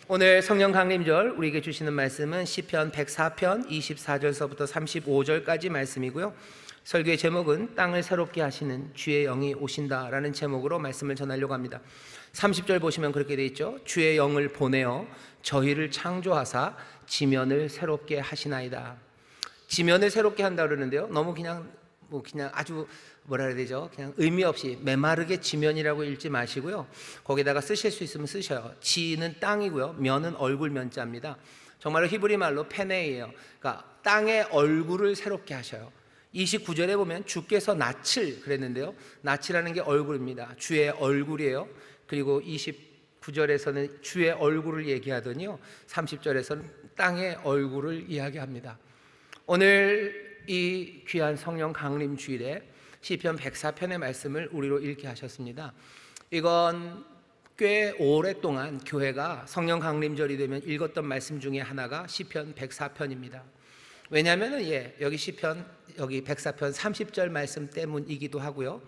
오늘 성령 강림절 우리에게 주시는 말씀은 시편 104편 24절서부터 35절까지 말씀이고요. 설교의 제목은 땅을 새롭게 하시는 주의 영이 오신다라는 제목으로 말씀을 전하려고 합니다. 30절 보시면 그렇게 되어 있죠. 주의 영을 보내어 저희를 창조하사 지면을 새롭게 하시나이다. 지면을 새롭게 한다 그러는데요, 너무 그냥 아주 뭐라 그래야 되죠? 그냥 의미 없이 메마르게 지면이라고 읽지 마시고요, 거기다가 쓰실 수 있으면 쓰셔요. 지는 땅이고요, 면은 얼굴 면자입니다. 정말로 히브리 말로 페네이에요. 그러니까 땅의 얼굴을 새롭게 하셔요. 29절에 보면 주께서 낯을 그랬는데요, 낯이라는 게 얼굴입니다. 주의 얼굴이에요. 그리고 29절에서는 주의 얼굴을 얘기하더니요, 30절에서는 땅의 얼굴을 이야기합니다. 오늘 이 귀한 성령 강림 주일에 시편 104편의 말씀을 우리로 읽게 하셨습니다. 이건 꽤 오랫동안 교회가 성령 강림절이 되면 읽었던 말씀 중에 하나가 시편 104편입니다. 왜냐하면 여기 시편 여기 104편 30절 말씀 때문이기도 하고요,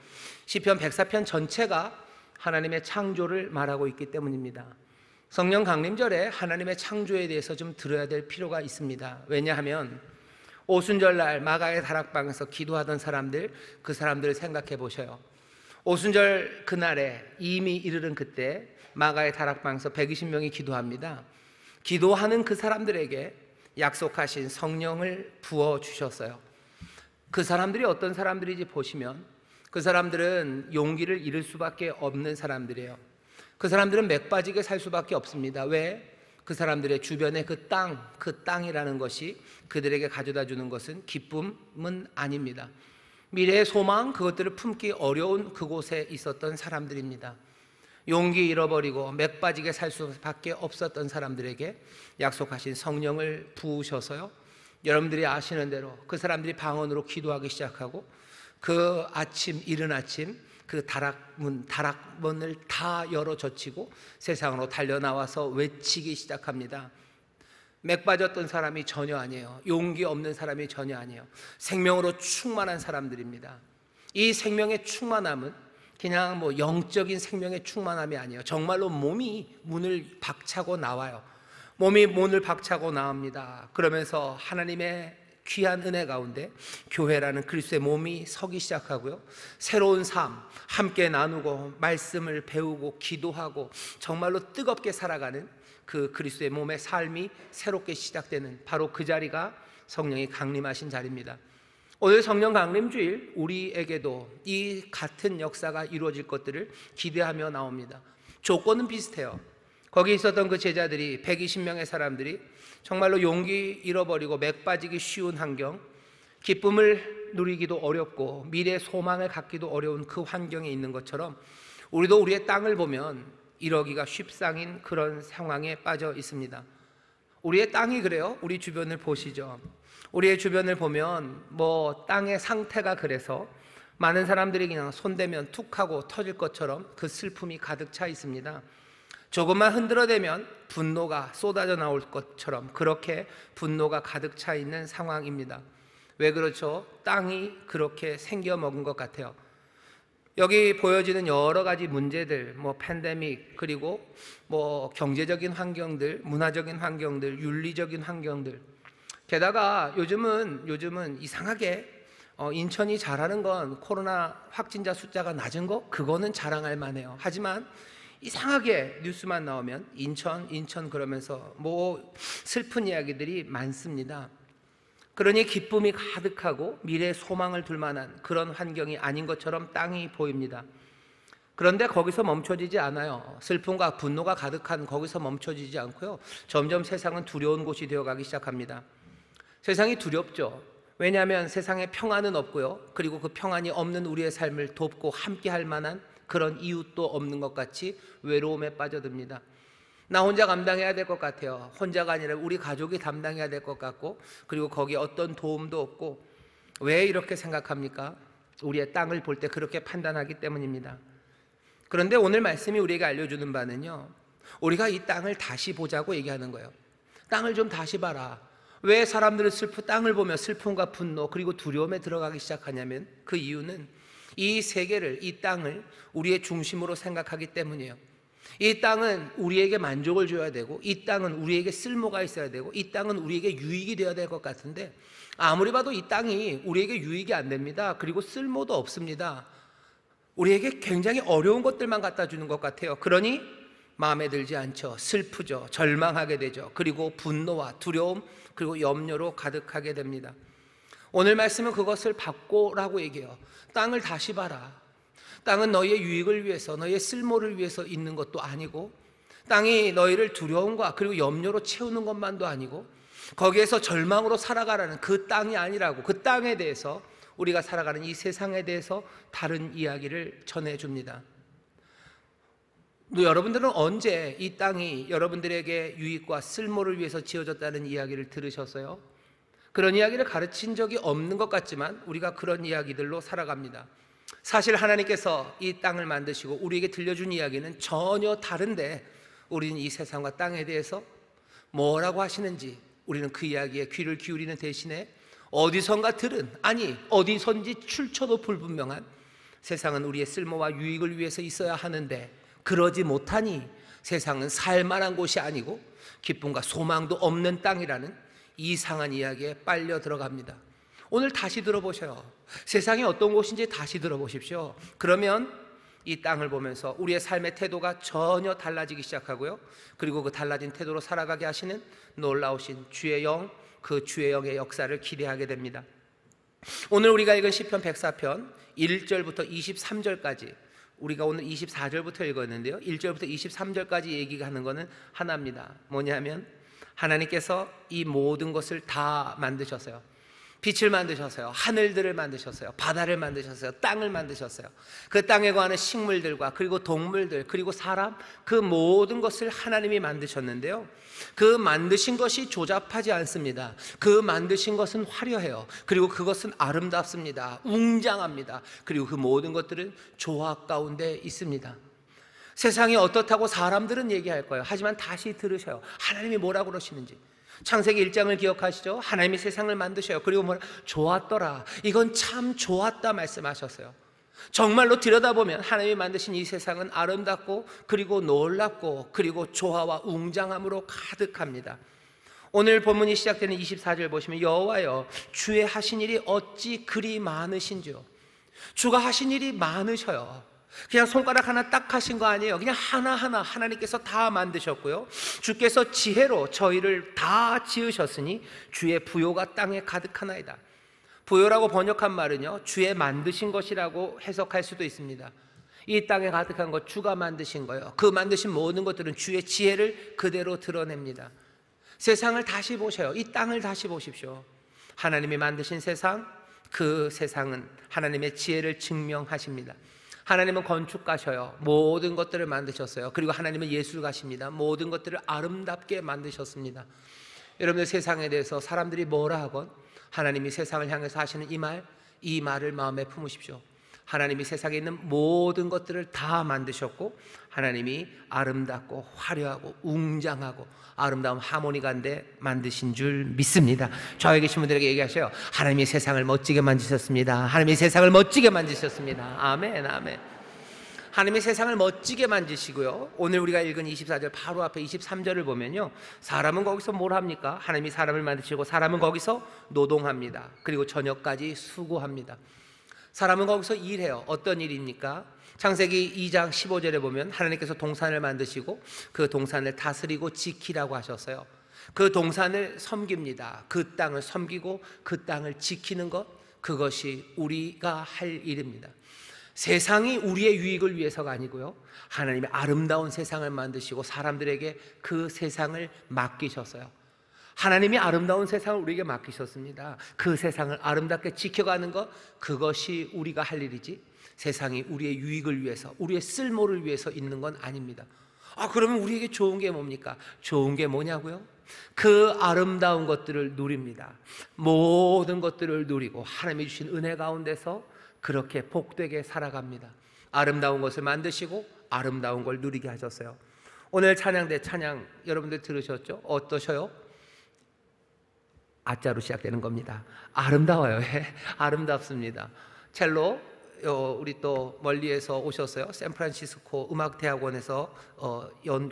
시편 104편 전체가 하나님의 창조를 말하고 있기 때문입니다. 성령 강림절에 하나님의 창조에 대해서 좀 들어야 될 필요가 있습니다. 왜냐하면 오순절날 마가의 다락방에서 기도하던 사람들, 그 사람들을 생각해 보셔요. 오순절 그날에 이미 이르는 그때 마가의 다락방에서 120명이 기도합니다. 기도하는 그 사람들에게 약속하신 성령을 부어주셨어요. 그 사람들이 어떤 사람들인지 보시면 그 사람들은 용기를 잃을 수밖에 없는 사람들이에요. 그 사람들은 맥 빠지게 살 수밖에 없습니다. 왜? 그 사람들의 주변에 그 땅이라는 것이 그들에게 가져다 주는 것은 기쁨은 아닙니다. 미래의 소망, 그것들을 품기 어려운 그곳에 있었던 사람들입니다. 용기 잃어버리고 맥 빠지게 살 수밖에 없었던 사람들에게 약속하신 성령을 부으셔서요, 여러분들이 아시는 대로 그 사람들이 방언으로 기도하기 시작하고 그 아침, 이른 아침 그 다락문을 다 열어 젖히고 세상으로 달려나와서 외치기 시작합니다. 맥 빠졌던 사람이 전혀 아니에요. 용기 없는 사람이 전혀 아니에요. 생명으로 충만한 사람들입니다. 이 생명의 충만함은 그냥 영적인 생명의 충만함이 아니에요. 정말로 몸이 문을 박차고 나와요. 몸이 문을 박차고 나옵니다. 그러면서 하나님의 귀한 은혜 가운데 교회라는 그리스도의 몸이 서기 시작하고요, 새로운 삶 함께 나누고 말씀을 배우고 기도하고 정말로 뜨겁게 살아가는 그 그리스도의 몸의 삶이 새롭게 시작되는 바로 그 자리가 성령이 강림하신 자리입니다. 오늘 성령 강림주일 우리에게도 이 같은 역사가 이루어질 것들을 기대하며 나옵니다. 조건은 비슷해요. 거기 있었던 그 제자들이 120명의 사람들이 정말로 용기 잃어버리고 맥 빠지기 쉬운 환경, 기쁨을 누리기도 어렵고 미래의 소망을 갖기도 어려운 그 환경에 있는 것처럼 우리도 우리의 땅을 보면 이러기가 쉽상인 그런 상황에 빠져 있습니다. 우리의 땅이 그래요. 우리 주변을 보시죠. 우리의 주변을 보면 땅의 상태가 그래서 많은 사람들이 그냥 손대면 툭 하고 터질 것처럼 그 슬픔이 가득 차 있습니다. 조금만 흔들어대면 분노가 쏟아져 나올 것처럼 그렇게 분노가 가득 차 있는 상황입니다. 왜 그렇죠? 땅이 그렇게 생겨먹은 것 같아요. 여기 보여지는 여러 가지 문제들, 팬데믹, 그리고 경제적인 환경들, 문화적인 환경들, 윤리적인 환경들, 게다가 요즘은 이상하게 인천이 잘하는 건 코로나 확진자 숫자가 낮은 거, 그거는 자랑할 만해요. 하지만 이상하게 뉴스만 나오면 인천 그러면서 슬픈 이야기들이 많습니다. 그러니 기쁨이 가득하고 미래의 소망을 둘 만한 그런 환경이 아닌 것처럼 땅이 보입니다. 그런데 거기서 멈춰지지 않아요. 슬픔과 분노가 가득한 거기서 멈춰지지 않고요, 점점 세상은 두려운 곳이 되어가기 시작합니다. 세상이 두렵죠. 왜냐하면 세상에 평안은 없고요, 그리고 그 평안이 없는 우리의 삶을 돕고 함께 할 만한 그런 이웃도 없는 것 같이 외로움에 빠져듭니다. 나 혼자 감당해야 될 것 같아요. 혼자가 아니라 우리 가족이 담당해야 될 것 같고, 그리고 거기에 어떤 도움도 없고. 왜 이렇게 생각합니까? 우리의 땅을 볼 때 그렇게 판단하기 때문입니다. 그런데 오늘 말씀이 우리에게 알려주는 바는요, 우리가 이 땅을 다시 보자고 얘기하는 거예요. 땅을 좀 다시 봐라. 왜 사람들은 땅을 보며 슬픔과 분노 그리고 두려움에 들어가기 시작하냐면 그 이유는 이 세계를, 이 땅을 우리의 중심으로 생각하기 때문이에요. 이 땅은 우리에게 만족을 줘야 되고, 이 땅은 우리에게 쓸모가 있어야 되고, 이 땅은 우리에게 유익이 되어야 될 것 같은데, 아무리 봐도 이 땅이 우리에게 유익이 안 됩니다. 그리고 쓸모도 없습니다. 우리에게 굉장히 어려운 것들만 갖다 주는 것 같아요. 그러니 마음에 들지 않죠. 슬프죠. 절망하게 되죠. 그리고 분노와 두려움, 그리고 염려로 가득하게 됩니다. 오늘 말씀은 그것을 바꾸라고 얘기해요. 땅을 다시 봐라. 땅은 너희의 유익을 위해서, 너희의 쓸모를 위해서 있는 것도 아니고, 땅이 너희를 두려움과 그리고 염려로 채우는 것만도 아니고, 거기에서 절망으로 살아가라는 그 땅이 아니라고, 그 땅에 대해서, 우리가 살아가는 이 세상에 대해서 다른 이야기를 전해줍니다. 여러분들은 언제 이 땅이 여러분들에게 유익과 쓸모를 위해서 지어졌다는 이야기를 들으셨어요? 그런 이야기를 가르친 적이 없는 것 같지만 우리가 그런 이야기들로 살아갑니다. 사실 하나님께서 이 땅을 만드시고 우리에게 들려준 이야기는 전혀 다른데, 우리는 이 세상과 땅에 대해서 뭐라고 하시는지 우리는 그 이야기에 귀를 기울이는 대신에 어디선가 들은, 아니 어디선지 출처도 불분명한, 세상은 우리의 쓸모와 유익을 위해서 있어야 하는데 그러지 못하니 세상은 살만한 곳이 아니고 기쁨과 소망도 없는 땅이라는 이상한 이야기에 빨려 들어갑니다. 오늘 다시 들어보셔요. 세상이 어떤 곳인지 다시 들어보십시오. 그러면 이 땅을 보면서 우리의 삶의 태도가 전혀 달라지기 시작하고요, 그리고 그 달라진 태도로 살아가게 하시는 놀라우신 주의 영, 그 주의 영의 역사를 기대하게 됩니다. 오늘 우리가 읽은 시편 104편 1절부터 23절까지, 우리가 오늘 24절부터 읽었는데요, 1절부터 23절까지 얘기하는 것은 하나입니다. 뭐냐면 하나님께서 이 모든 것을 다 만드셨어요. 빛을 만드셨어요. 하늘들을 만드셨어요. 바다를 만드셨어요. 땅을 만드셨어요. 그 땅에 거하는 식물들과 그리고 동물들, 그리고 사람, 그 모든 것을 하나님이 만드셨는데요, 그 만드신 것이 조잡하지 않습니다. 그 만드신 것은 화려해요. 그리고 그것은 아름답습니다. 웅장합니다. 그리고 그 모든 것들은 조화 가운데 있습니다. 세상이 어떻다고 사람들은 얘기할 거예요. 하지만 다시 들으셔요. 하나님이 뭐라고 그러시는지. 창세기 1장을 기억하시죠? 하나님이 세상을 만드셔요. 그리고 뭐라? 좋았더라. 이건 참 좋았다 말씀하셨어요. 정말로 들여다보면 하나님이 만드신 이 세상은 아름답고 그리고 놀랍고 그리고 조화와 웅장함으로 가득합니다. 오늘 본문이 시작되는 24절 보시면, 여호와여 주의 하신 일이 어찌 그리 많으신지요. 주가 하신 일이 많으셔요. 그냥 손가락 하나 딱 하신 거 아니에요. 그냥 하나하나 하나님께서 다 만드셨고요, 주께서 지혜로 저희를 다 지으셨으니 주의 부요가 땅에 가득하나이다. 부요라고 번역한 말은요, 주의 만드신 것이라고 해석할 수도 있습니다. 이 땅에 가득한 것 주가 만드신 거예요. 그 만드신 모든 것들은 주의 지혜를 그대로 드러냅니다. 세상을 다시 보셔요. 이 땅을 다시 보십시오. 하나님이 만드신 세상, 그 세상은 하나님의 지혜를 증명하십니다. 하나님은 건축가셔요. 모든 것들을 만드셨어요. 그리고 하나님은 예술가십니다. 모든 것들을 아름답게 만드셨습니다. 여러분들, 세상에 대해서 사람들이 뭐라 하건 하나님이 세상을 향해서 하시는 이 말을 마음에 품으십시오. 하나님이 세상에 있는 모든 것들을 다 만드셨고, 하나님이 아름답고 화려하고 웅장하고 아름다운 하모니 가운데 만드신 줄 믿습니다. 저에 계신 분들에게 얘기하셔요. 하나님이 세상을 멋지게 만드셨습니다. 하나님이 세상을 멋지게 만드셨습니다. 아멘, 아멘. 하나님이 세상을 멋지게 만드시고요, 오늘 우리가 읽은 24절 바로 앞에 23절을 보면요, 사람은 거기서 뭘 합니까? 하나님이 사람을 만드시고 사람은 거기서 노동합니다. 그리고 저녁까지 수고합니다. 사람은 거기서 일해요. 어떤 일입니까? 창세기 2장 15절에 보면 하나님께서 동산을 만드시고 그 동산을 다스리고 지키라고 하셨어요. 그 동산을 섬깁니다. 그 땅을 섬기고 그 땅을 지키는 것, 그것이 우리가 할 일입니다. 세상이 우리의 유익을 위해서가 아니고요, 하나님의 아름다운 세상을 만드시고 사람들에게 그 세상을 맡기셨어요. 하나님이 아름다운 세상을 우리에게 맡기셨습니다. 그 세상을 아름답게 지켜가는 것, 그것이 우리가 할 일이지, 세상이 우리의 유익을 위해서, 우리의 쓸모를 위해서 있는 건 아닙니다. 그러면 우리에게 좋은 게 뭡니까? 좋은 게 뭐냐고요? 그 아름다운 것들을 누립니다. 모든 것들을 누리고 하나님이 주신 은혜 가운데서 그렇게 복되게 살아갑니다. 아름다운 것을 만드시고 아름다운 걸 누리게 하셨어요. 오늘 찬양대 찬양 여러분들 들으셨죠? 어떠셔요? 아자로 시작되는 겁니다. 아름다워요. 아름답습니다. 첼로 우리 또 멀리에서 오셨어요. 샌프란시스코 음악대학원에서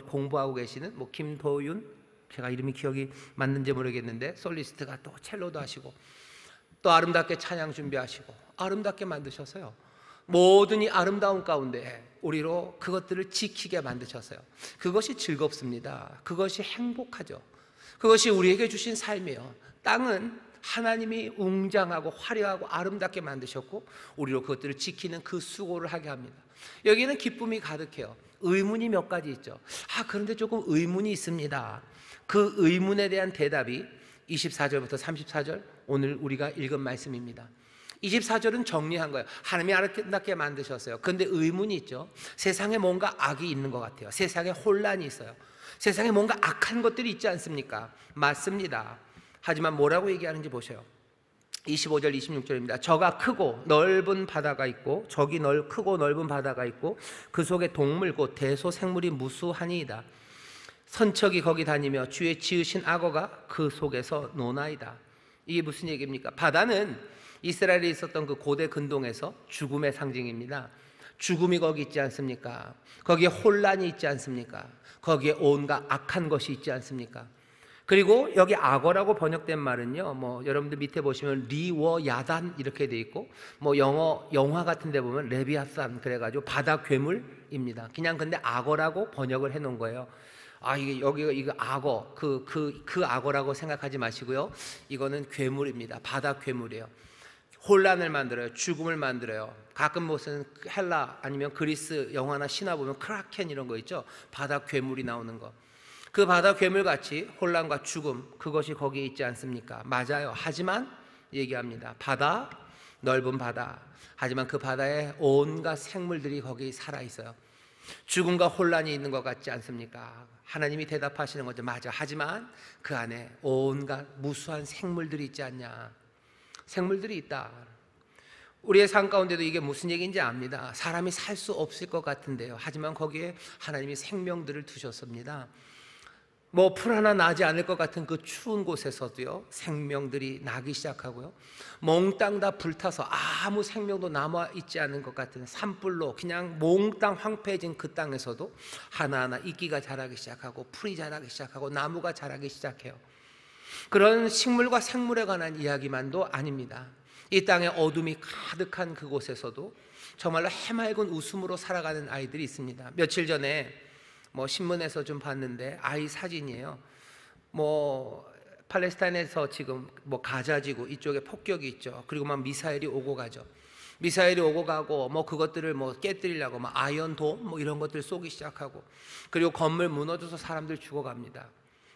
공부하고 계시는 뭐 김도윤, 제가 이름이 기억이 맞는지 모르겠는데 솔리스트가 또 첼로도 하시고 또 아름답게 찬양 준비하시고 아름답게 만드셨어요. 모든 이 아름다운 가운데 우리로 그것들을 지키게 만드셨어요. 그것이 즐겁습니다. 그것이 행복하죠. 그것이 우리에게 주신 삶이에요. 땅은 하나님이 웅장하고 화려하고 아름답게 만드셨고 우리로 그것들을 지키는 그 수고를 하게 합니다. 여기는 기쁨이 가득해요. 의문이 몇 가지 있죠. 그런데 조금 의문이 있습니다. 그 의문에 대한 대답이 24절부터 34절 오늘 우리가 읽은 말씀입니다. 24절은 정리한 거예요. 하나님이 아름답게 만드셨어요. 그런데 의문이 있죠. 세상에 뭔가 악이 있는 것 같아요. 세상에 혼란이 있어요. 세상에 뭔가 악한 것들이 있지 않습니까? 맞습니다. 하지만 뭐라고 얘기하는지 보세요. 25절 26절입니다. 저가 크고 넓은 바다가 있고 저기 크고 넓은 바다가 있고 그 속에 동물 곧 대소 생물이 무수하니이다. 선척이 거기 다니며 주의 지으신 악어가 그 속에서 노나이다. 이게 무슨 얘기입니까? 바다는 이스라엘에 있었던 그 고대 근동에서 죽음의 상징입니다. 죽음이 거기 있지 않습니까? 거기에 혼란이 있지 않습니까? 거기에 온갖 악한 것이 있지 않습니까? 그리고 여기 악어라고 번역된 말은요, 뭐 여러분들 밑에 보시면 리워야단 이렇게 돼 있고, 뭐 영화 같은 데 보면 레비아산 그래가지고 바다 괴물입니다. 그냥 근데 악어라고 번역을 해 놓은 거예요. 이게 여기가 이거 악어 그 악어라고 생각하지 마시고요. 이거는 괴물입니다. 바다 괴물이에요. 혼란을 만들어요. 죽음을 만들어요. 가끔 무슨 헬라 아니면 그리스 영화나 신화 보면 크라켄 이런 거 있죠. 바다 괴물이 나오는 거. 그 바다 괴물같이 혼란과 죽음 그것이 거기에 있지 않습니까? 맞아요. 하지만 얘기합니다. 바다, 넓은 바다. 하지만 그 바다에 온갖 생물들이 거기 살아있어요. 죽음과 혼란이 있는 것 같지 않습니까? 하나님이 대답하시는 거죠. 맞아. 하지만 그 안에 온갖 무수한 생물들이 있지 않냐. 생물들이 있다. 우리의 삶 가운데도 이게 무슨 얘기인지 압니다. 사람이 살 수 없을 것 같은데요. 하지만 거기에 하나님이 생명들을 두셨습니다. 뭐 풀 하나 나지 않을 것 같은 그 추운 곳에서도요 생명들이 나기 시작하고요, 몽땅 다 불타서 아무 생명도 남아있지 않은 것 같은 산불로 그냥 몽땅 황폐해진 그 땅에서도 하나하나 이끼가 자라기 시작하고 풀이 자라기 시작하고 나무가 자라기 시작해요. 그런 식물과 생물에 관한 이야기만도 아닙니다. 이 땅에 어둠이 가득한 그곳에서도 정말로 해맑은 웃음으로 살아가는 아이들이 있습니다. 며칠 전에 뭐 신문에서 좀 봤는데 아이 사진이에요. 뭐 팔레스타인에서 지금 뭐 가자지구 이쪽에 폭격이 있죠. 그리고 막 미사일이 오고 가죠. 미사일이 오고 가고 뭐 그것들을 뭐 깨뜨리려고 막 아이언돔 뭐 이런 것들 쏘기 시작하고, 그리고 건물 무너져서 사람들 죽어갑니다.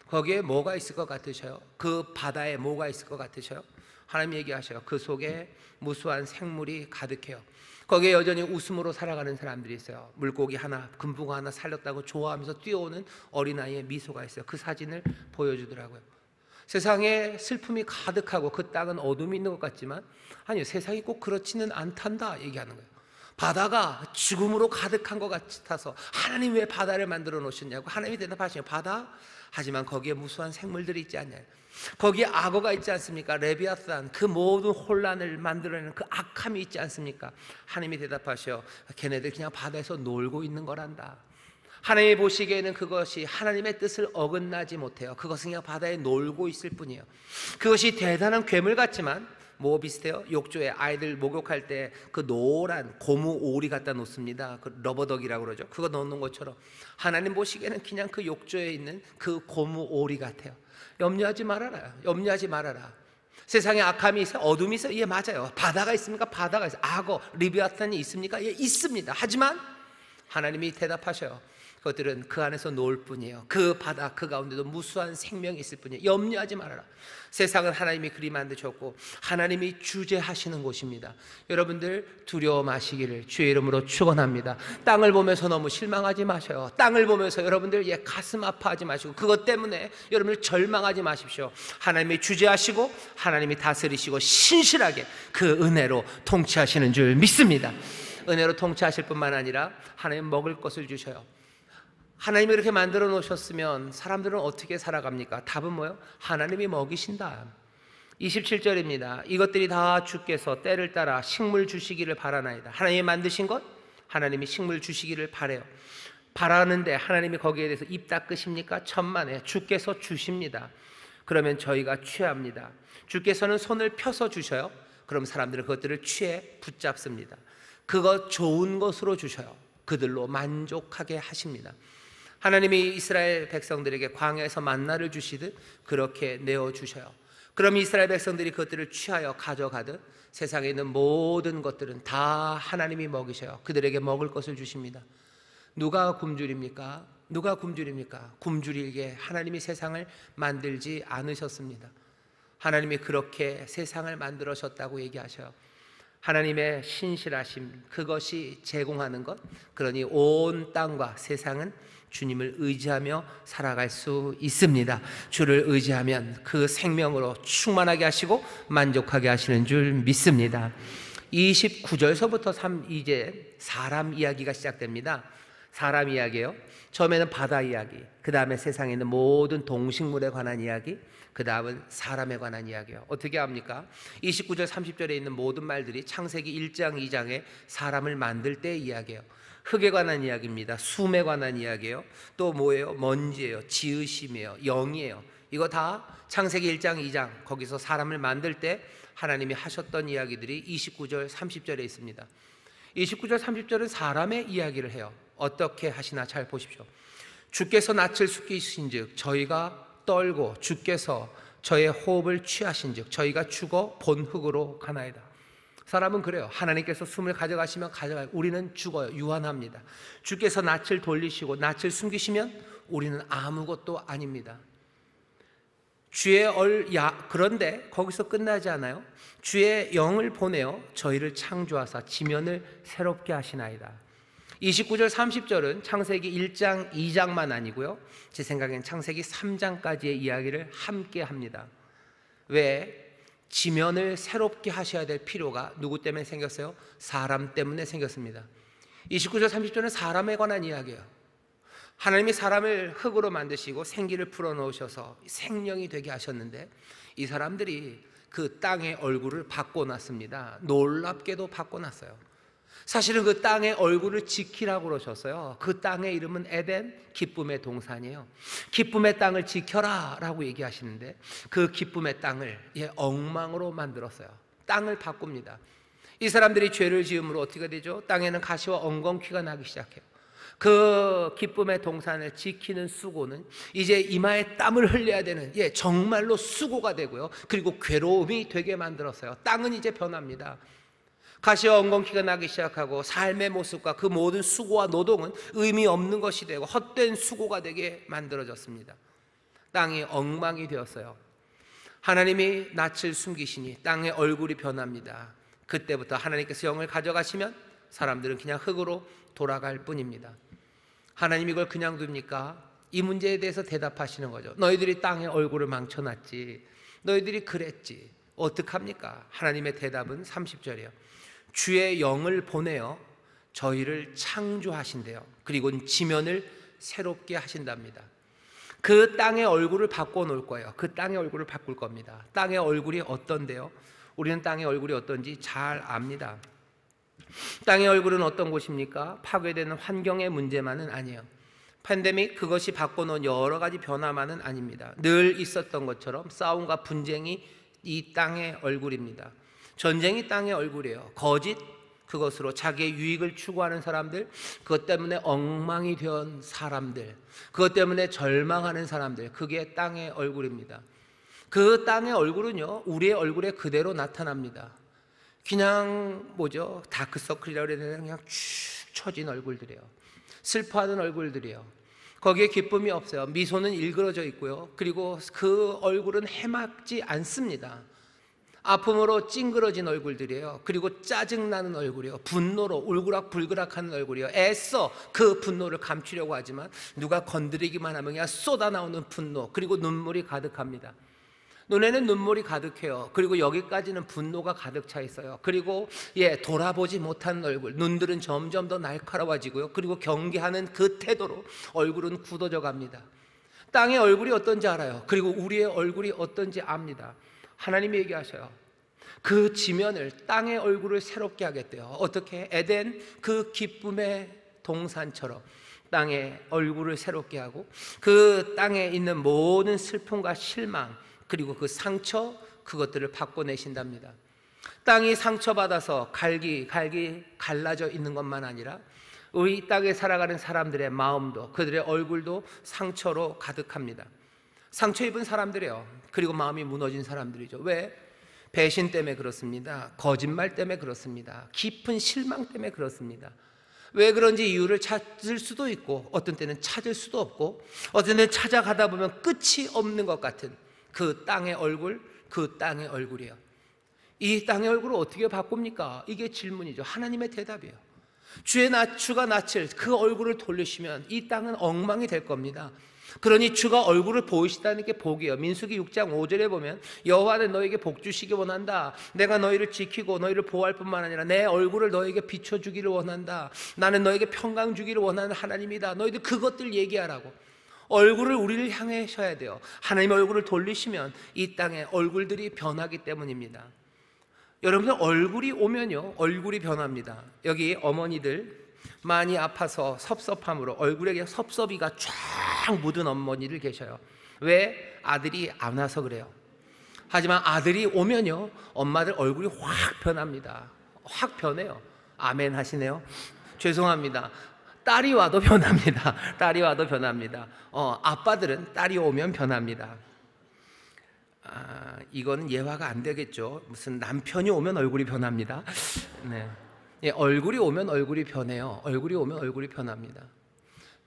거기에 뭐가 있을 것 같으셔요? 그 바다에 뭐가 있을 것 같으셔요? 하나님 얘기하셔요. 그 속에 무수한 생물이 가득해요. 거기에 여전히 웃음으로 살아가는 사람들이 있어요. 물고기 하나, 금붕어 하나 살렸다고 좋아하면서 뛰어오는 어린아이의 미소가 있어요. 그 사진을 보여주더라고요. 세상에 슬픔이 가득하고 그 땅은 어둠이 있는 것 같지만 아니요, 세상이 꼭 그렇지는 않단다 얘기하는 거예요. 바다가 죽음으로 가득한 것 같아서 하나님 왜 바다를 만들어 놓으셨냐고 하나님이 대답하시죠. 바다? 하지만 거기에 무수한 생물들이 있지 않냐. 거기에 악어가 있지 않습니까? 레비아산, 그 모든 혼란을 만들어내는 그 악함이 있지 않습니까? 하나님이 대답하셔. 걔네들 그냥 바다에서 놀고 있는 거란다. 하나님이 보시기에는 그것이 하나님의 뜻을 어긋나지 못해요. 그것은 그냥 바다에 놀고 있을 뿐이에요. 그것이 대단한 괴물 같지만 뭐 비슷해요? 욕조에 아이들 목욕할 때 그 노란 고무 오리 갖다 놓습니다. 그 러버덕이라고 그러죠. 그거 넣는 것처럼 하나님 보시기에는 그냥 그 욕조에 있는 그 고무 오리 같아요. 염려하지 말아라. 염려하지 말아라. 세상에 악함이 있어요? 어둠이 있어요? 예, 맞아요. 바다가 있습니까? 바다가 있어요. 악어, 리비아탄이 있습니까? 예, 있습니다. 하지만 하나님이 대답하셔요. 그것들은 그 안에서 놀 뿐이에요. 그 바다 그 가운데도 무수한 생명이 있을 뿐이에요. 염려하지 말아라. 세상은 하나님이 그리 만드셨고 하나님이 주재하시는 곳입니다. 여러분들 두려워 마시기를 주의 이름으로 축원합니다. 땅을 보면서 너무 실망하지 마셔요. 땅을 보면서 여러분들 가슴 아파하지 마시고 그것 때문에 여러분들 절망하지 마십시오. 하나님이 주재하시고 하나님이 다스리시고 신실하게 그 은혜로 통치하시는 줄 믿습니다. 은혜로 통치하실 뿐만 아니라 하나님 먹을 것을 주셔요. 하나님이 이렇게 만들어 놓으셨으면 사람들은 어떻게 살아갑니까? 답은 뭐예요? 하나님이 먹이신다. 27절입니다. 이것들이 다 주께서 때를 따라 식물 주시기를 바라나이다. 하나님이 만드신 것, 하나님이 식물 주시기를 바라요. 바라는데 하나님이 거기에 대해서 입 닦으십니까? 천만에. 주께서 주십니다. 그러면 저희가 취합니다. 주께서는 손을 펴서 주셔요. 그럼 사람들은 그것들을 취해 붙잡습니다. 그것 좋은 것으로 주셔요. 그들로 만족하게 하십니다. 하나님이 이스라엘 백성들에게 광야에서 만나를 주시듯 그렇게 내어주셔요. 그럼 이스라엘 백성들이 그것들을 취하여 가져가듯 세상에 있는 모든 것들은 다 하나님이 먹이셔요. 그들에게 먹을 것을 주십니다. 누가 굶주립니까? 누가 굶주립니까? 굶주리게 하나님이 세상을 만들지 않으셨습니다. 하나님이 그렇게 세상을 만들으셨다고 얘기하셔요. 하나님의 신실하심, 그것이 제공하는 것. 그러니 온 땅과 세상은 주님을 의지하며 살아갈 수 있습니다. 주를 의지하면 그 생명으로 충만하게 하시고 만족하게 하시는 줄 믿습니다. 29절서부터 이제 사람 이야기가 시작됩니다. 사람 이야기예요. 처음에는 바다 이야기, 그 다음에 세상에 있는 모든 동식물에 관한 이야기, 그 다음은 사람에 관한 이야기예요. 어떻게 합니까? 29절 30절에 있는 모든 말들이 창세기 1장 2장에 사람을 만들 때의 이야기예요. 흙에 관한 이야기입니다. 숨에 관한 이야기예요. 또 뭐예요? 먼지예요. 지으심이에요. 영이에요. 이거 다 창세기 1장 2장 거기서 사람을 만들 때 하나님이 하셨던 이야기들이 29절 30절에 있습니다. 29절 30절은 사람의 이야기를 해요. 어떻게 하시나 잘 보십시오. 주께서 낯을 숙이신즉 저희가 떨고 주께서 저의 호흡을 취하신즉 저희가 죽어 본 흙으로 가나이다. 사람은 그래요. 하나님께서 숨을 가져가시면 가져가요. 우리는 죽어요. 유한합니다. 주께서 낯을 돌리시고 낯을 숨기시면 우리는 아무것도 아닙니다. 그런데 거기서 끝나지 않아요. 주의 영을 보내어 저희를 창조하사 지면을 새롭게 하시나이다. 29절 30절은 창세기 1장 2장만 아니고요, 제 생각엔 창세기 3장까지의 이야기를 함께 합니다. 왜? 지면을 새롭게 하셔야 될 필요가 누구 때문에 생겼어요? 사람 때문에 생겼습니다. 29절 30절은 사람에 관한 이야기예요. 하나님이 사람을 흙으로 만드시고 생기를 풀어놓으셔서 생명이 되게 하셨는데 이 사람들이 그 땅의 얼굴을 바꿔놨습니다. 놀랍게도 바꿔놨어요. 사실은 그 땅의 얼굴을 지키라고 그러셨어요. 그 땅의 이름은 에덴, 기쁨의 동산이에요. 기쁨의 땅을 지켜라 라고 얘기하시는데 그 기쁨의 땅을 엉망으로 만들었어요. 땅을 바꿉니다. 이 사람들이 죄를 지음으로 어떻게 되죠? 땅에는 가시와 엉겅퀴가 나기 시작해요. 그 기쁨의 동산을 지키는 수고는 이제 이마에 땀을 흘려야 되는 정말로 수고가 되고요, 그리고 괴로움이 되게 만들었어요. 땅은 이제 변합니다. 가시와 엉겅퀴가 나기 시작하고 삶의 모습과 그 모든 수고와 노동은 의미 없는 것이 되고 헛된 수고가 되게 만들어졌습니다. 땅이 엉망이 되었어요. 하나님이 낯을 숨기시니 땅의 얼굴이 변합니다. 그때부터 하나님께서 영을 가져가시면 사람들은 그냥 흙으로 돌아갈 뿐입니다. 하나님 이걸 그냥 둡니까? 이 문제에 대해서 대답하시는 거죠. 너희들이 땅의 얼굴을 망쳐놨지, 너희들이 그랬지, 어떡합니까? 하나님의 대답은 30절이에요. 주의 영을 보내어 저희를 창조하신대요. 그리고 지면을 새롭게 하신답니다. 그 땅의 얼굴을 바꿔놓을 거예요. 그 땅의 얼굴을 바꿀 겁니다. 땅의 얼굴이 어떤데요? 우리는 땅의 얼굴이 어떤지 잘 압니다. 땅의 얼굴은 어떤 곳입니까? 파괴되는 환경의 문제만은 아니에요. 팬데믹, 그것이 바꿔놓은 여러 가지 변화만은 아닙니다. 늘 있었던 것처럼 싸움과 분쟁이 이 땅의 얼굴입니다. 전쟁이 땅의 얼굴이에요. 거짓, 그것으로 자기의 유익을 추구하는 사람들, 그것 때문에 엉망이 된 사람들, 그것 때문에 절망하는 사람들, 그게 땅의 얼굴입니다. 그 땅의 얼굴은요, 우리의 얼굴에 그대로 나타납니다. 그냥 다크서클이라고 해야 되나, 그냥 축 처진 얼굴들이에요. 슬퍼하는 얼굴들이에요. 거기에 기쁨이 없어요. 미소는 일그러져 있고요, 그리고 그 얼굴은 해맑지 않습니다. 아픔으로 찡그러진 얼굴들이에요. 그리고 짜증나는 얼굴이에요. 분노로 울그락불그락하는 얼굴이에요. 애써 그 분노를 감추려고 하지만 누가 건드리기만 하면 그냥 쏟아나오는 분노, 그리고 눈물이 가득합니다. 눈에는 눈물이 가득해요. 그리고 여기까지는 분노가 가득 차 있어요. 그리고 돌아보지 못하는 얼굴, 눈들은 점점 더 날카로워지고요, 그리고 경계하는 그 태도로 얼굴은 굳어져 갑니다. 땅의 얼굴이 어떤지 알아요. 그리고 우리의 얼굴이 어떤지 압니다. 하나님이 얘기하셔요. 그 지면을, 땅의 얼굴을 새롭게 하겠대요. 어떻게? 에덴 그 기쁨의 동산처럼 땅의 얼굴을 새롭게 하고, 그 땅에 있는 모든 슬픔과 실망, 그리고 그 상처, 그것들을 바꿔내신답니다. 땅이 상처받아서 갈기 갈라져 있는 것만 아니라 우리 땅에 살아가는 사람들의 마음도, 그들의 얼굴도 상처로 가득합니다. 상처 입은 사람들이에요. 그리고 마음이 무너진 사람들이죠. 왜? 배신 때문에 그렇습니다. 거짓말 때문에 그렇습니다. 깊은 실망 때문에 그렇습니다. 왜 그런지 이유를 찾을 수도 있고, 어떤 때는 찾을 수도 없고, 어떤 때는 찾아가다 보면 끝이 없는 것 같은 그 땅의 얼굴, 그 땅의 얼굴이에요. 이 땅의 얼굴을 어떻게 바꿉니까? 이게 질문이죠. 하나님의 대답이에요. 주가 낯을 그 얼굴을 돌리시면 이 땅은 엉망이 될 겁니다. 그러니 주가 얼굴을 보이시다는 게 복이에요. 민수기 6장 5절에 보면 여호와는 너에게 복 주시기 원한다. 내가 너희를 지키고 너희를 보호할 뿐만 아니라 내 얼굴을 너에게 비춰주기를 원한다. 나는 너에게 평강 주기를 원하는 하나님이다. 너희들 그것들 얘기하라고. 얼굴을 우리를 향하셔야 돼요. 하나님의 얼굴을 돌리시면 이 땅의 얼굴들이 변하기 때문입니다. 여러분들 얼굴이 오면요, 얼굴이 변합니다. 여기 어머니들 많이 아파서 섭섭함으로 얼굴에 섭섭이가 쫙 묻은 어머니들 계셔요. 왜? 아들이 안 와서 그래요. 하지만 아들이 오면요, 엄마들 얼굴이 확 변합니다. 확 변해요. 아멘 하시네요. 죄송합니다. 딸이 와도 변합니다. 딸이 와도 변합니다. 아빠들은 딸이 오면 변합니다. 이거는 예화가 안 되겠죠. 무슨 남편이 오면 얼굴이 변합니다. 네. 예, 얼굴이 오면 얼굴이 변해요. 얼굴이 오면 얼굴이 변합니다.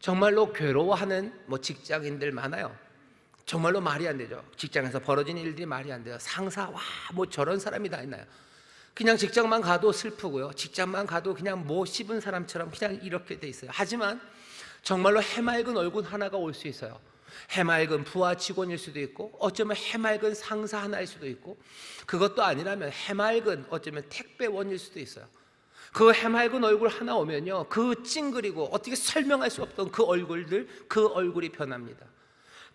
정말로 괴로워하는 직장인들 많아요. 정말로 말이 안 되죠. 직장에서 벌어지는 일들이 말이 안 돼요. 상사, 저런 사람이 다 있나요? 그냥 직장만 가도 슬프고요. 직장만 가도 그냥 씹은 사람처럼 그냥 이렇게 돼 있어요. 하지만 정말로 해맑은 얼굴 하나가 올 수 있어요. 해맑은 부하 직원일 수도 있고, 어쩌면 해맑은 상사 하나일 수도 있고, 그것도 아니라면 해맑은 어쩌면 택배원일 수도 있어요. 그 해맑은 얼굴 하나 오면요, 그 찡그리고 어떻게 설명할 수 없던 그 얼굴들, 그 얼굴이 변합니다.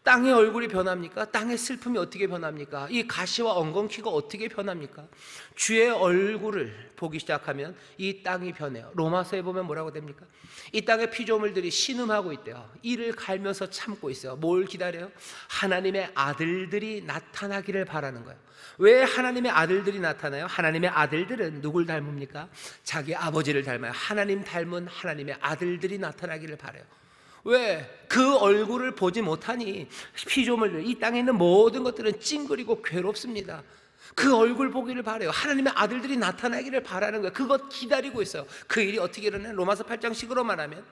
땅의 얼굴이 변합니까? 땅의 슬픔이 어떻게 변합니까? 이 가시와 엉겅퀴가 어떻게 변합니까? 주의 얼굴을 보기 시작하면 이 땅이 변해요. 로마서에 보면 뭐라고 됩니까? 이 땅의 피조물들이 신음하고 있대요. 이를 갈면서 참고 있어요. 뭘 기다려요? 하나님의 아들들이 나타나기를 바라는 거예요. 왜 하나님의 아들들이 나타나요? 하나님의 아들들은 누굴 닮습니까? 자기 아버지를 닮아요. 하나님 닮은 하나님의 아들들이 나타나기를 바라요. 왜? 그 얼굴을 보지 못하니 피조물들, 이 땅에 있는 모든 것들은 찡그리고 괴롭습니다. 그 얼굴 보기를 바라요. 하나님의 아들들이 나타나기를 바라는 거예요. 그것 기다리고 있어요. 그 일이 어떻게 일어나요? 로마서 8장식으로 말하면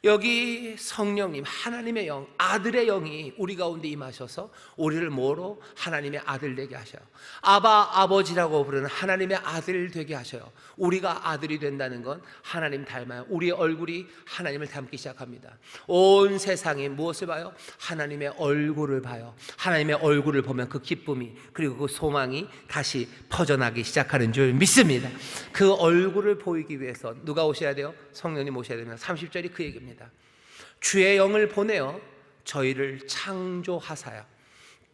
여기 성령님, 하나님의 영, 아들의 영이 우리 가운데 임하셔서 우리를 뭐로? 하나님의 아들 되게 하셔요. 아버지라고 부르는 하나님의 아들 되게 하셔요. 우리가 아들이 된다는 건 하나님 닮아요. 우리의 얼굴이 하나님을 닮기 시작합니다. 온 세상이 무엇을 봐요? 하나님의 얼굴을 봐요. 하나님의 얼굴을 보면 그 기쁨이, 그리고 그 소망이 다시 퍼져나기 시작하는 줄 믿습니다. 그 얼굴을 보이기 위해서 누가 오셔야 돼요? 성령님 오셔야 됩니다. 30절이 그 얘기입니다. 주의 영을 보내어 저희를 창조하사야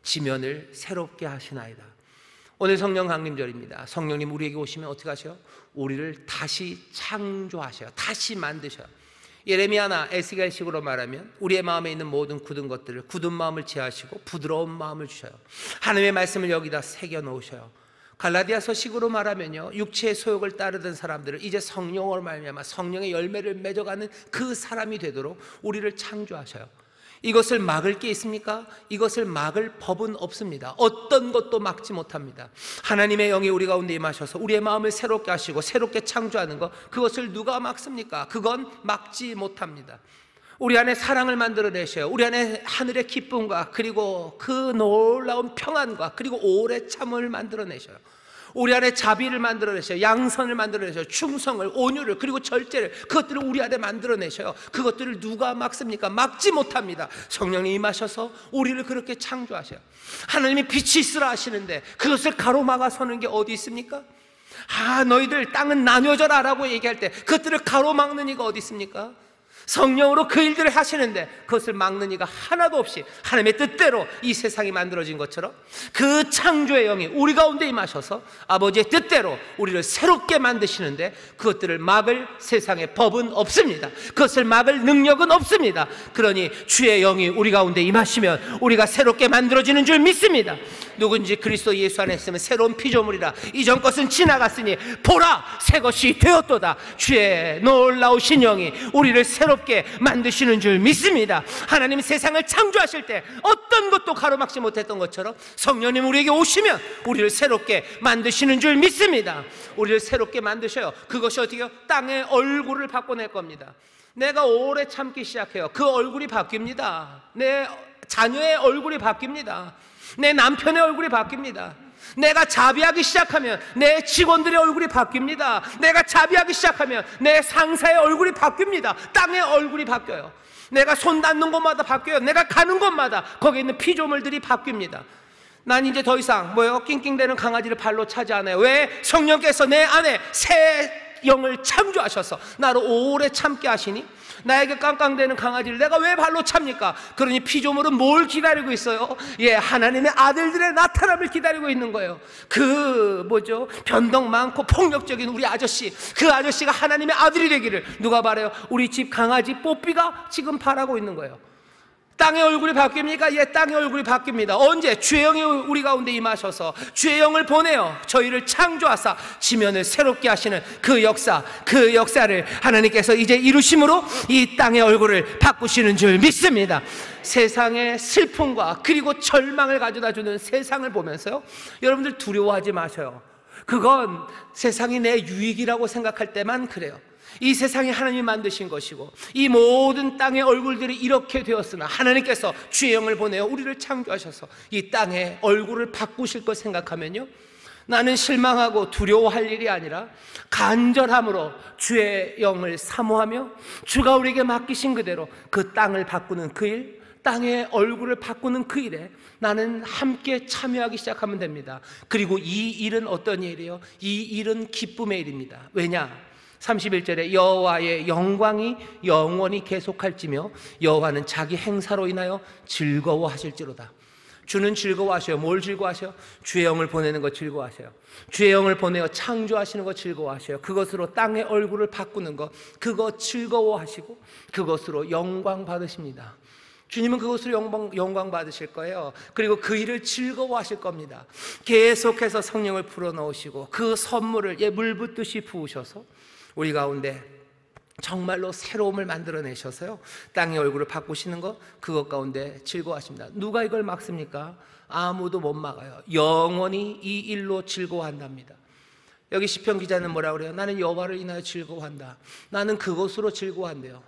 지면을 새롭게 하시나이다. 오늘 성령 강림절입니다. 성령님 우리에게 오시면 어떻게 하셔요? 우리를 다시 창조하셔요. 다시 만드셔요. 예레미야나 에스겔식으로 말하면 우리의 마음에 있는 모든 굳은 것들을, 굳은 마음을 제하시고 부드러운 마음을 주셔요. 하나님의 말씀을 여기다 새겨 놓으셔요. 갈라디아서식으로 말하면요, 육체의 소욕을 따르던 사람들을 이제 성령으로 말미암아 성령의 열매를 맺어가는 그 사람이 되도록 우리를 창조하셔요. 이것을 막을 게 있습니까? 이것을 막을 법은 없습니다. 어떤 것도 막지 못합니다. 하나님의 영이 우리 가운데 임하셔서 우리의 마음을 새롭게 하시고 새롭게 창조하는 것, 그것을 누가 막습니까? 그건 막지 못합니다. 우리 안에 사랑을 만들어내셔요. 우리 안에 하늘의 기쁨과 그리고 그 놀라운 평안과 그리고 오래 참을 만들어내셔요. 우리 안에 자비를 만들어내셔요. 양선을 만들어내셔요. 충성을, 온유를, 그리고 절제를, 그것들을 우리 안에 만들어내셔요. 그것들을 누가 막습니까? 막지 못합니다. 성령님 임하셔서 우리를 그렇게 창조하셔요. 하나님이 빛이 있으라 하시는데 그것을 가로막아 서는 게 어디 있습니까? 너희들 땅은 나뉘어져라 라고 얘기할 때 그것들을 가로막는 이가 어디 있습니까? 성령으로 그 일들을 하시는데 그것을 막는 이가 하나도 없이 하나님의 뜻대로 이 세상이 만들어진 것처럼 그 창조의 영이 우리 가운데 임하셔서 아버지의 뜻대로 우리를 새롭게 만드시는데 그것들을 막을 세상의 법은 없습니다. 그것을 막을 능력은 없습니다. 그러니 주의 영이 우리 가운데 임하시면 우리가 새롭게 만들어지는 줄 믿습니다. 누군지 그리스도 예수 안에 있으면 새로운 피조물이라. 이전 것은 지나갔으니 보라 새 것이 되었도다. 주의 놀라우신 영이 우리를 새롭게 만드시는 줄 믿습니다. 하나님 세상을 창조하실 때 어떤 것도 가로막지 못했던 것처럼 성령님 우리에게 오시면 우리를 새롭게 만드시는 줄 믿습니다. 우리를 새롭게 만드셔요. 그것이 어떻게요? 땅의 얼굴을 바꿔낼 겁니다. 내가 오래 참기 시작해요. 그 얼굴이 바뀝니다. 내 자녀의 얼굴이 바뀝니다. 내 남편의 얼굴이 바뀝니다. 내가 자비하기 시작하면 내 직원들의 얼굴이 바뀝니다. 내가 자비하기 시작하면 내 상사의 얼굴이 바뀝니다. 땅의 얼굴이 바뀌어요. 내가 손 닿는 곳마다 바뀌어요. 내가 가는 곳마다 거기에 있는 피조물들이 바뀝니다. 난 이제 더 이상 낑낑대는 강아지를 발로 차지 않아요. 왜? 성령께서 내 안에 새 영을 창조하셔서 나를 오래 참게 하시니 나에게 깡깡대는 강아지를 내가 왜 발로 찹니까? 그러니 피조물은 뭘 기다리고 있어요? 하나님의 아들들의 나타남을 기다리고 있는 거예요. 변덕 많고 폭력적인 우리 아저씨, 그 아저씨가 하나님의 아들이 되기를 누가 바라요? 우리 집 강아지 뽀삐가 지금 바라고 있는 거예요. 땅의 얼굴이 바뀝니까? 땅의 얼굴이 바뀝니다. 언제? 주의 영이 우리 가운데 임하셔서 주의 영을 보내어 저희를 창조하사 지면을 새롭게 하시는 그 역사를 하나님께서 이제 이루심으로 이 땅의 얼굴을 바꾸시는 줄 믿습니다. 세상의 슬픔과 그리고 절망을 가져다주는 세상을 보면서요, 여러분들 두려워하지 마셔요. 그건 세상이 내 유익이라고 생각할 때만 그래요. 이 세상이 하나님이 만드신 것이고 이 모든 땅의 얼굴들이 이렇게 되었으나 하나님께서 주의 영을 보내어 우리를 창조하셔서 이 땅의 얼굴을 바꾸실 것 생각하면요, 나는 실망하고 두려워할 일이 아니라 간절함으로 주의 영을 사모하며 주가 우리에게 맡기신 그대로 그 땅을 바꾸는 그 일, 땅의 얼굴을 바꾸는 그 일에 나는 함께 참여하기 시작하면 됩니다. 그리고 이 일은 어떤 일이에요? 이 일은 기쁨의 일입니다. 왜냐? 31절에 여호와의 영광이 영원히 계속할지며 여호와는 자기 행사로 인하여 즐거워하실지로다. 주는 즐거워하셔요. 뭘 즐거워하셔요? 주의 영을 보내는 거 즐거워하셔요. 주의 영을 보내어 창조하시는 거 즐거워하셔요. 그것으로 땅의 얼굴을 바꾸는 거, 그거 즐거워하시고 그것으로 영광 받으십니다. 주님은 그것으로 영광 받으실 거예요. 그리고 그 일을 즐거워하실 겁니다. 계속해서 성령을 불어넣으시고 그 선물을 물 붓듯이 부으셔서 우리 가운데 정말로 새로움을 만들어내셔서요, 땅의 얼굴을 바꾸시는 것, 그것 가운데 즐거워하십니다. 누가 이걸 막습니까? 아무도 못 막아요. 영원히 이 일로 즐거워한답니다. 여기 시편 기자는 뭐라고 그래요? 나는 여호와를 인하여 즐거워한다. 나는 그것으로 즐거워한대요.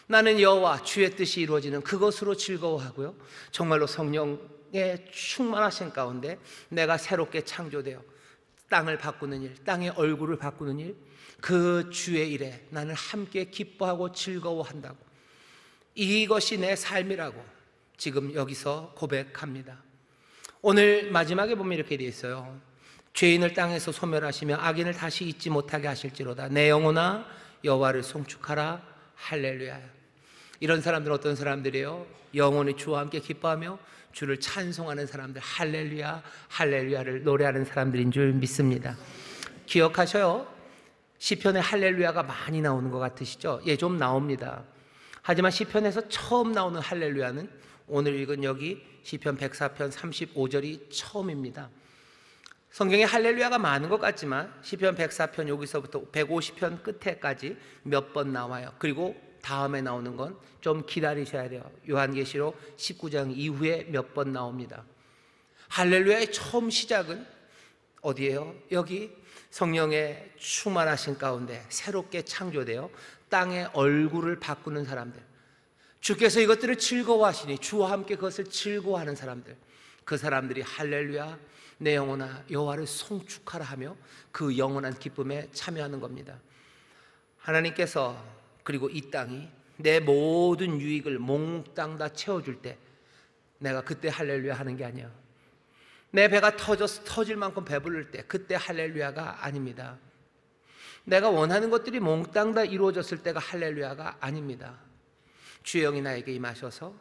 나는 여호와 주의 뜻이 이루어지는 그것으로 즐거워하고요, 정말로 성령의 충만하신 가운데 내가 새롭게 창조되어 땅을 바꾸는 일, 땅의 얼굴을 바꾸는 일, 그 주의 일에 나는 함께 기뻐하고 즐거워한다고, 이것이 내 삶이라고 지금 여기서 고백합니다. 오늘 마지막에 보면 이렇게 되어 있어요. 죄인을 땅에서 소멸하시며 악인을 다시 잊지 못하게 하실지로다. 내 영혼아 여호와를 송축하라. 할렐루야. 이런 사람들은 어떤 사람들이에요? 영원히 주와 함께 기뻐하며 주를 찬송하는 사람들, 할렐루야 할렐루야를 노래하는 사람들인 줄 믿습니다. 기억하셔요. 시편에 할렐루야가 많이 나오는 것 같으시죠? 좀 나옵니다. 하지만 시편에서 처음 나오는 할렐루야는 오늘 읽은 여기 시편 104편 35절이 처음입니다. 성경에 할렐루야가 많은 것 같지만 시편 104편 여기서부터 150편 끝에까지 몇 번 나와요. 그리고 다음에 나오는 건 좀 기다리셔야 돼요. 요한계시록 19장 이후에 몇 번 나옵니다. 할렐루야의 처음 시작은 어디예요? 여기 성령의 충만하신 가운데 새롭게 창조되어 땅의 얼굴을 바꾸는 사람들, 주께서 이것들을 즐거워하시니 주와 함께 그것을 즐거워하는 사람들, 그 사람들이 할렐루야 내 영혼아 여호와를 송축하라 하며 그 영원한 기쁨에 참여하는 겁니다. 하나님께서 그리고 이 땅이 내 모든 유익을 몽땅 다 채워줄 때 내가 그때 할렐루야 하는 게 아니에요. 내 배가 터질 만큼 배부를 때 그때 할렐루야가 아닙니다. 내가 원하는 것들이 몽땅 다 이루어졌을 때가 할렐루야가 아닙니다. 주의 영이 나에게 임하셔서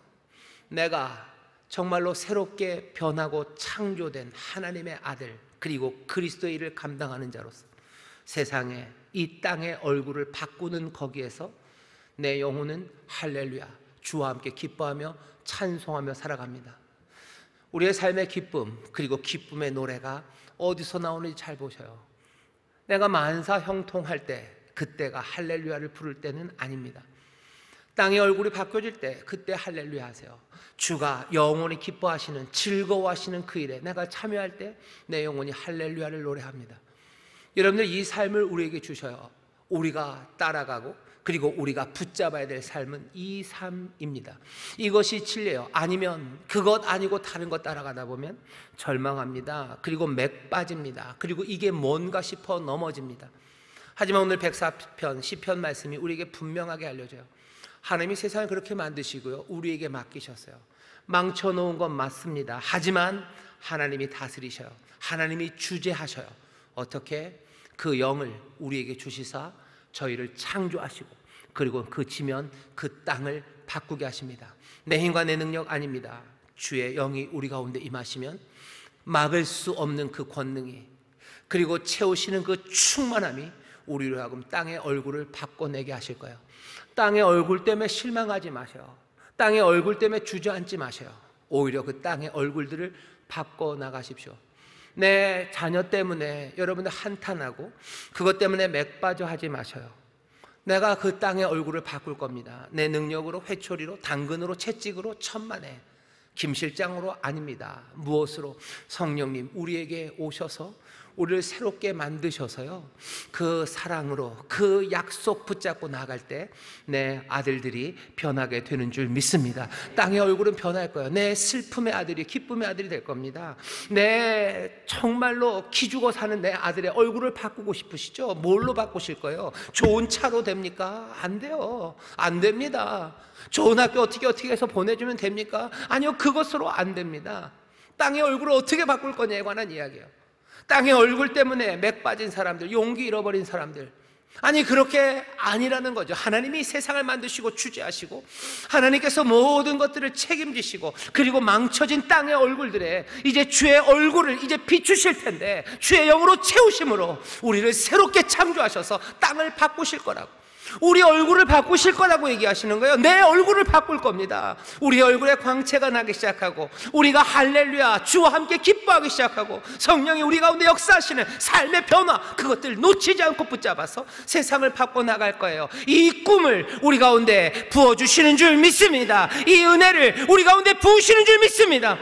내가 정말로 새롭게 변하고 창조된 하나님의 아들, 그리고 그리스도의 일을 감당하는 자로서 세상에, 이 땅의 얼굴을 바꾸는 거기에서 내 영혼은 할렐루야, 주와 함께 기뻐하며 찬송하며 살아갑니다. 우리의 삶의 기쁨, 그리고 기쁨의 노래가 어디서 나오는지 잘 보셔요. 내가 만사 형통할 때, 그때가 할렐루야를 부를 때는 아닙니다. 땅의 얼굴이 바뀌어질 때, 그때 할렐루야 하세요. 주가 영원히 기뻐하시는, 즐거워하시는 그 일에 내가 참여할 때 내 영혼이 할렐루야를 노래합니다. 여러분들, 이 삶을 우리에게 주셔요. 우리가 따라가고, 그리고 우리가 붙잡아야 될 삶은 이 삶입니다. 이것이 진리예요. 아니면 그것 아니고 다른 것 따라가다 보면 절망합니다. 그리고 맥 빠집니다. 그리고 이게 뭔가 싶어 넘어집니다. 하지만 오늘 104편 시편 말씀이 우리에게 분명하게 알려줘요. 하나님이 세상을 그렇게 만드시고요, 우리에게 맡기셨어요. 망쳐놓은 건 맞습니다. 하지만 하나님이 다스리셔요. 하나님이 주재하셔요. 어떻게? 그 영을 우리에게 주시사 저희를 창조하시고, 그리고 그 지면 그 땅을 바꾸게 하십니다. 내 힘과 내 능력 아닙니다. 주의 영이 우리 가운데 임하시면 막을 수 없는 그 권능이, 그리고 채우시는 그 충만함이 우리로 하여금 땅의 얼굴을 바꿔내게 하실 거예요. 땅의 얼굴 때문에 실망하지 마세요. 땅의 얼굴 때문에 주저앉지 마세요. 오히려 그 땅의 얼굴들을 바꿔나가십시오. 내 자녀 때문에 여러분들 한탄하고 그것 때문에 맥 빠져 하지 마셔요. 내가 그 땅의 얼굴을 바꿀 겁니다. 내 능력으로, 회초리로, 당근으로, 채찍으로, 천만에, 김 실장으로 아닙니다. 무엇으로? 성령님 우리에게 오셔서 우리를 새롭게 만드셔서요, 그 사랑으로 그 약속 붙잡고 나갈 때 내 아들들이 변하게 되는 줄 믿습니다. 땅의 얼굴은 변할 거예요. 내 슬픔의 아들이 기쁨의 아들이 될 겁니다. 내 정말로 기죽어 사는 내 아들의 얼굴을 바꾸고 싶으시죠? 뭘로 바꾸실 거예요? 좋은 차로 됩니까? 안 돼요. 안 됩니다. 좋은 학교 어떻게 해서 보내주면 됩니까? 아니요, 그것으로 안 됩니다. 땅의 얼굴을 어떻게 바꿀 거냐에 관한 이야기예요. 땅의 얼굴 때문에 맥 빠진 사람들, 용기 잃어버린 사람들, 아니 그렇게 아니라는 거죠. 하나님이 세상을 만드시고 주재하시고 하나님께서 모든 것들을 책임지시고, 그리고 망쳐진 땅의 얼굴들에 이제 주의 얼굴을 이제 비추실 텐데, 주의 영으로 채우심으로 우리를 새롭게 창조하셔서 땅을 바꾸실 거라고, 우리 얼굴을 바꾸실 거라고 얘기하시는 거예요. 내 얼굴을 바꿀 겁니다. 우리 얼굴에 광채가 나기 시작하고, 우리가 할렐루야 주와 함께 기뻐하기 시작하고, 성령이 우리 가운데 역사하시는 삶의 변화, 그것들 놓치지 않고 붙잡아서 세상을 바꿔나갈 거예요. 이 꿈을 우리 가운데 부어주시는 줄 믿습니다. 이 은혜를 우리 가운데 부으시는 줄 믿습니다.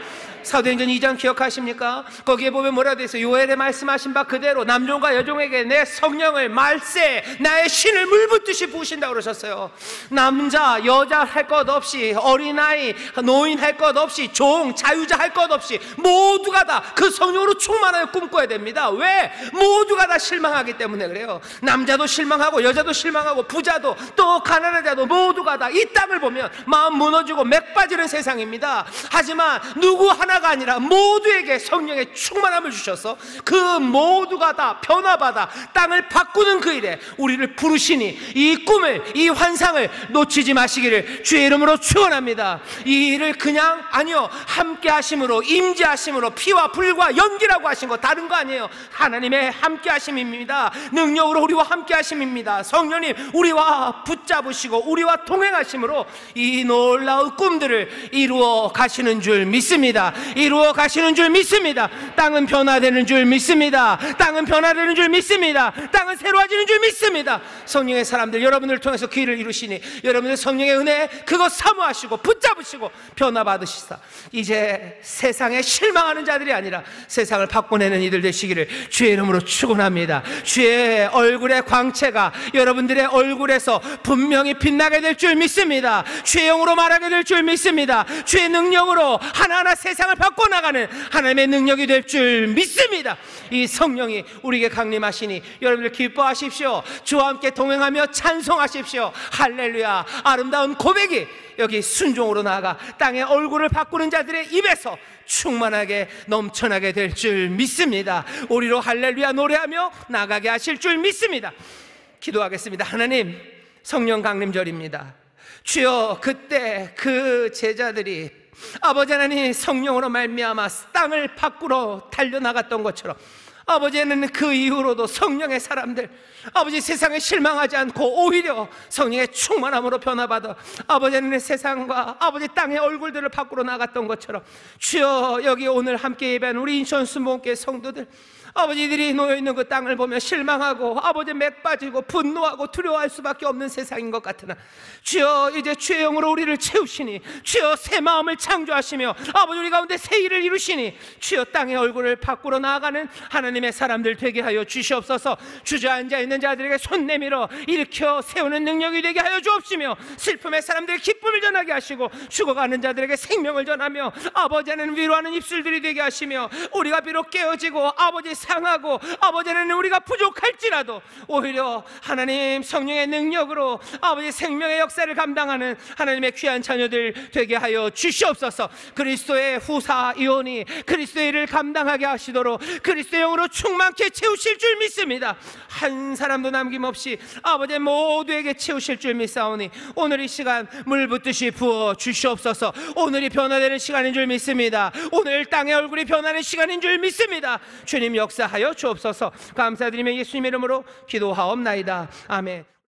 사도행전 2장 기억하십니까? 거기에 보면 뭐라 되어 있어요? 요엘에 말씀하신 바 그대로 남종과 여종에게 내 성령을 말세 나의 신을 물붓듯이 부으신다고 그러셨어요. 남자 여자 할 것 없이, 어린아이 노인 할 것 없이, 종 자유자 할 것 없이 모두가 다 그 성령으로 충만하여 꿈꿔야 됩니다. 왜? 모두가 다 실망하기 때문에 그래요. 남자도 실망하고 여자도 실망하고 부자도 또 가난한 자도 모두가 다 이 땅을 보면 마음 무너지고 맥 빠지는 세상입니다. 하지만 누구 하나가 아니라 모두에게 성령의 충만함을 주셔서 그 모두가 다 변화받아 땅을 바꾸는 그 일에 우리를 부르시니, 이 꿈을, 이 환상을 놓치지 마시기를 주의 이름으로 축원합니다. 이 일을 그냥, 아니요, 함께 하심으로, 임재하심으로, 피와 불과 연기라고 하신 거 다른 거 아니에요. 하나님의 함께 하심입니다. 능력으로 우리와 함께 하심입니다. 성령님 우리와 붙잡으시고 우리와 동행하심으로 이 놀라운 꿈들을 이루어 가시는 줄 믿습니다. 이루어 가시는 줄 믿습니다. 땅은 변화되는 줄 믿습니다. 땅은 변화되는 줄 믿습니다. 땅은 새로워지는 줄 믿습니다. 성령의 사람들, 여러분을 통해서 그 일을 이루시니 여러분의 성령의 은혜 그것 사모하시고 붙잡으시고 변화받으시사 이제 세상에 실망하는 자들이 아니라 세상을 바꿔내는 이들 되시기를 주의 이름으로 축원합니다. 주의 얼굴의 광채가 여러분들의 얼굴에서 분명히 빛나게 될 줄 믿습니다. 주의 영으로 말하게 될 줄 믿습니다. 주의 능력으로 하나하나 세상을 바꿔나가는 하나님의 능력이 될 줄 믿습니다. 이 성령이 우리에게 강림하시니 여러분들 기뻐하십시오. 주와 함께 동행하며 찬송하십시오. 할렐루야. 아름다운 고백이 여기 순종으로 나아가 땅의 얼굴을 바꾸는 자들의 입에서 충만하게 넘쳐나게 될 줄 믿습니다. 우리로 할렐루야 노래하며 나가게 하실 줄 믿습니다. 기도하겠습니다. 하나님, 성령 강림절입니다. 주여, 그때 그 제자들이 아버지 하나님 성령으로 말미암아 땅을 밖으로 달려나갔던 것처럼 아버지는 그 이후로도 성령의 사람들, 아버지 세상에 실망하지 않고 오히려 성령의 충만함으로 변화받아 아버지는 세상과 아버지 땅의 얼굴들을 밖으로 나갔던 것처럼 주여, 여기 오늘 함께 예배한 우리 인천 순복음교회 성도들, 아버지들이 놓여있는 그 땅을 보며 실망하고 아버지 맥 빠지고 분노하고 두려워할 수밖에 없는 세상인 것 같으나 주여, 이제 주의 영으로 우리를 채우시니 주여, 새 마음을 창조하시며 아버지 우리 가운데 새 일을 이루시니 주여, 땅의 얼굴을 밖으로 나아가는 하나님의 사람들 되게 하여 주시옵소서. 주저앉아 있는 자들에게 손 내밀어 일으켜 세우는 능력이 되게 하여 주옵시며 슬픔의 사람들에게 기쁨을 전하게 하시고 죽어가는 자들에게 생명을 전하며 아버지는 위로하는 입술들이 되게 하시며 우리가 비록 깨어지고 아버지 상하고 아버지는 우리가 부족할지라도 오히려 하나님 성령의 능력으로 아버지 생명의 역사를 감당하는 하나님의 귀한 자녀들 되게 하여 주시옵소서. 그리스도의 후사 이온이 그리스도의 일을 감당하게 하시도록 그리스도의 영으로 충만케 채우실 줄 믿습니다. 한 사람도 남김없이 아버지 모두에게 채우실 줄 믿사오니 오늘 이 시간 물 붓듯이 부어 주시옵소서. 오늘이 변화되는 시간인 줄 믿습니다. 오늘 땅의 얼굴이 변하는 시간인 줄 믿습니다. 주님 역사하여 주옵소서. 감사드리며 예수님의 이름으로 기도하옵나이다. 아멘.